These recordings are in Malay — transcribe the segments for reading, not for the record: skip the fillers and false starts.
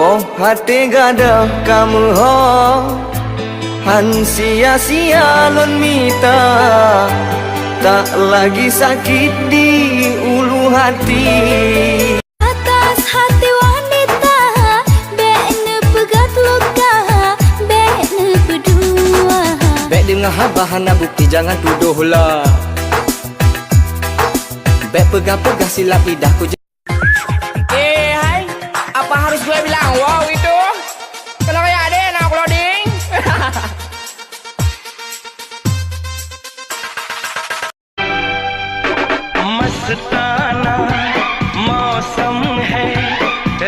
Oh hati gadah kamu ho Han sia-sia lon mita Tak lagi sakit di ulu hati Atas hati wanita Bekne pegat luka Bekne berdua Bek dengar bahana bukti jangan tuduh lah Bek pegah-pegah silap lidahku. Hai, apa harus gue bilang wow itu? Kalau kayak ada yang nak loading. मस्ताना मौसम है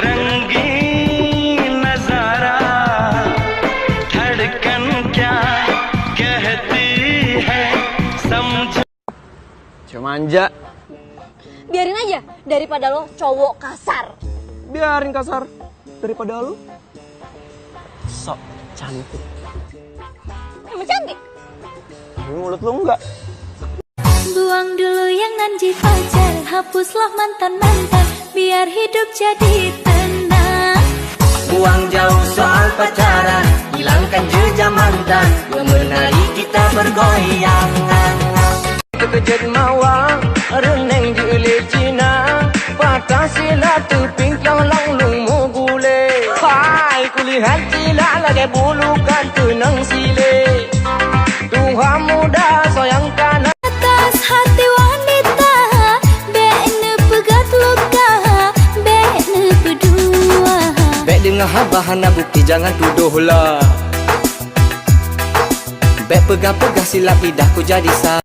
रंगीन नजारा धड़कन क्या कहती है समझ Cuma manja. Biarin aja, daripada lo cowok kasar. Biarin kasar daripada lu sok cantik. Emang cantik? Tapi mulut lu enggak. Buang dulu yang nanti pacar Hapuslah mantan-mantan Biar hidup jadi tenang Buang jauh soal pacaran Hilangkan jejak mantan Menari kita bergoyang Terkejut mawa Reneng jele Cina Patah sila teping Lang lung mo gule Hai kulihat sila Lagi bulukan tenang sile Tuhan muda sayang kanan Atas hati wanita Bekne pegat luka Bekne berdua Bek dengar bahana bukti jangan tuduh lah Bek pegah-pegah silap lidahku jadi sah